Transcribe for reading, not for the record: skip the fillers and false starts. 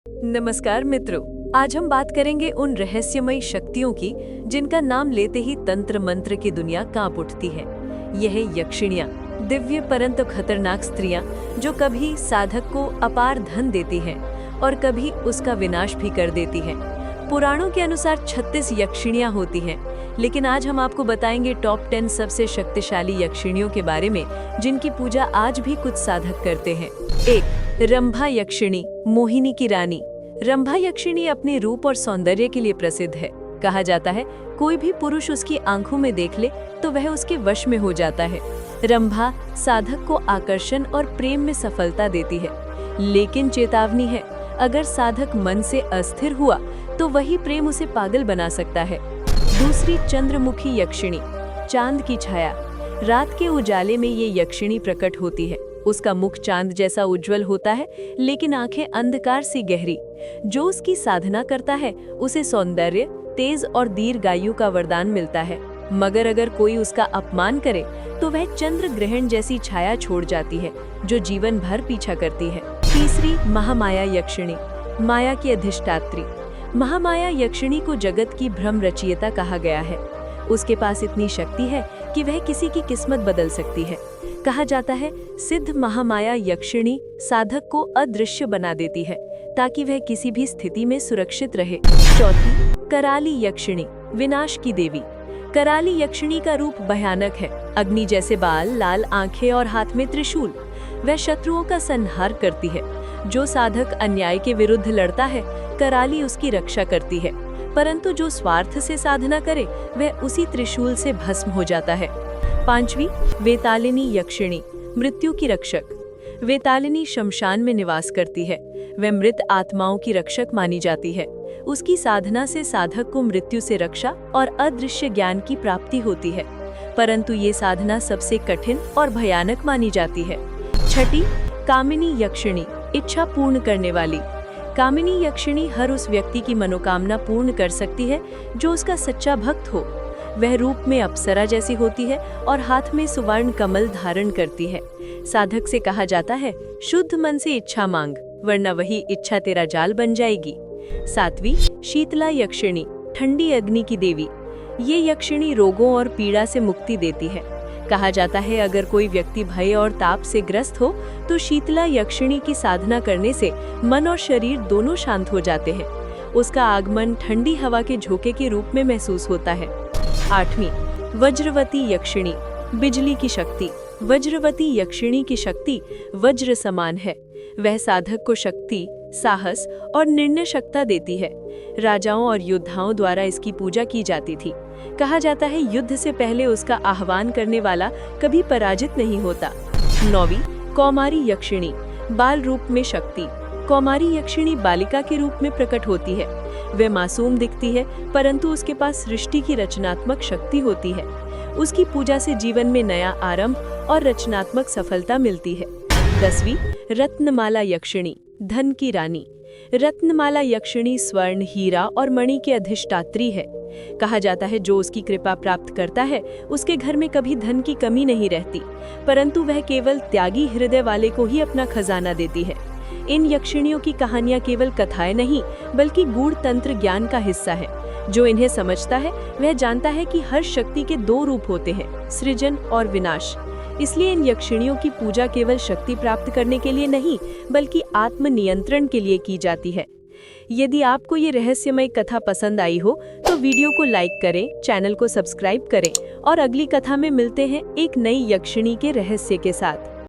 नमस्कार मित्रों, आज हम बात करेंगे उन रहस्यमयी शक्तियों की जिनका नाम लेते ही तंत्र मंत्र की दुनिया कांप उठती है। यह यक्षिणियाँ, दिव्य परंतु खतरनाक स्त्रियां जो कभी साधक को अपार धन देती हैं और कभी उसका विनाश भी कर देती हैं। पुराणों के अनुसार 36 यक्षिणियाँ होती हैं, लेकिन आज हम आपको बताएंगे टॉप 10 सबसे शक्तिशाली यक्षिणियों के बारे में जिनकी पूजा आज भी कुछ साधक करते हैं। 1. रंभा यक्षिणी, मोहिनी की रानी। रंभा यक्षिणी अपने रूप और सौंदर्य के लिए प्रसिद्ध है। कहा जाता है कोई भी पुरुष उसकी आंखों में देख ले तो वह उसके वश में हो जाता है। रंभा साधक को आकर्षण और प्रेम में सफलता देती है, लेकिन चेतावनी है, अगर साधक मन से अस्थिर हुआ तो वही प्रेम उसे पागल बना सकता है। दूसरी, चंद्रमुखी यक्षिणी, चांद की छाया। रात के उजाले में ये यक्षिणी प्रकट होती है। उसका मुख चांद जैसा उज्जवल होता है, लेकिन आंखें अंधकार सी गहरी। जो उसकी साधना करता है उसे सौंदर्य, तेज और दीर्घायु का वरदान मिलता है, मगर अगर कोई उसका अपमान करे तो वह चंद्र ग्रहण जैसी छाया छोड़ जाती है जो जीवन भर पीछा करती है। तीसरी, महामाया यक्षिणी, माया की अधिष्ठात्री। महामाया यक्षिणी को जगत की भ्रम रचयिता कहा गया है। उसके पास इतनी शक्ति है कि वह किसी की किस्मत बदल सकती है। कहा जाता है सिद्ध महामाया यक्षिणी साधक को अदृश्य बना देती है ताकि वह किसी भी स्थिति में सुरक्षित रहे। चौथी, कराली यक्षिणी, विनाश की देवी। कराली यक्षिणी का रूप भयानक है। अग्नि जैसे बाल, लाल आंखें और हाथ में त्रिशूल। वह शत्रुओं का संहार करती है। जो साधक अन्याय के विरुद्ध लड़ता है, कराली उसकी रक्षा करती है, परंतु जो स्वार्थ से साधना करे वह उसी त्रिशूल से भस्म हो जाता है। पांचवी, वेतालिनी यक्षिणी, मृत्यु की रक्षक। वेतालिनी शमशान में निवास करती है। वह मृत आत्माओं की रक्षक मानी जाती है। उसकी साधना से साधक को मृत्यु से रक्षा और अदृश्य ज्ञान की प्राप्ति होती है, परंतु ये साधना सबसे कठिन और भयानक मानी जाती है। छठी, कामिनी यक्षिणी, इच्छा पूर्ण करने वाली। कामिनी यक्षिणी हर उस व्यक्ति की मनोकामना पूर्ण कर सकती है जो उसका सच्चा भक्त हो। वह रूप में अप्सरा जैसी होती है और हाथ में सुवर्ण कमल धारण करती है। साधक से कहा जाता है शुद्ध मन से इच्छा मांग, वरना वही इच्छा तेरा जाल बन जाएगी। सातवीं, शीतला यक्षिणी, ठंडी अग्नि की देवी। ये यक्षिणी रोगों और पीड़ा से मुक्ति देती है। कहा जाता है अगर कोई व्यक्ति भय और ताप से ग्रस्त हो तो शीतला यक्षिणी की साधना करने से मन और शरीर दोनों शांत हो जाते हैं। उसका आगमन ठंडी हवा के झोंके के रूप में महसूस होता है। आठवीं, वज्रवती यक्षिणी, बिजली की शक्ति। वज्रवती यक्षिणी की शक्ति वज्र समान है। वह साधक को शक्ति, साहस और निर्णय शक्ति देती है। राजाओं और योद्धाओं द्वारा इसकी पूजा की जाती थी। कहा जाता है युद्ध से पहले उसका आह्वान करने वाला कभी पराजित नहीं होता। नौवीं, कौमारी यक्षिणी, बाल रूप में शक्ति। कौमारी यक्षिणी बालिका के रूप में प्रकट होती है। वह मासूम दिखती है, परंतु उसके पास सृष्टि की रचनात्मक शक्ति होती है। उसकी पूजा से जीवन में नया आरंभ और रचनात्मक सफलता मिलती है। 10वीं, रत्नमाला यक्षिणी, धन की रानी। रत्नमाला यक्षिणी स्वर्ण, हीरा और मणि की अधिष्ठात्री है। कहा जाता है जो उसकी कृपा प्राप्त करता है उसके घर में कभी धन की कमी नहीं रहती, परंतु वह केवल त्यागी हृदय वाले को ही अपना खजाना देती है। इन यक्षिणियों की कहानियां केवल कथाएं नहीं बल्कि गूढ़ तंत्र ज्ञान का हिस्सा है। जो इन्हें समझता है वह जानता है कि हर शक्ति के दो रूप होते हैं, सृजन और विनाश। इसलिए इन यक्षिणियों की पूजा केवल शक्ति प्राप्त करने के लिए नहीं बल्कि आत्म नियंत्रण के लिए की जाती है। यदि आपको ये रहस्यमय कथा पसंद आई हो तो वीडियो को लाइक करें, चैनल को सब्सक्राइब करें और अगली कथा में मिलते हैं एक नई यक्षिणी के रहस्य के साथ।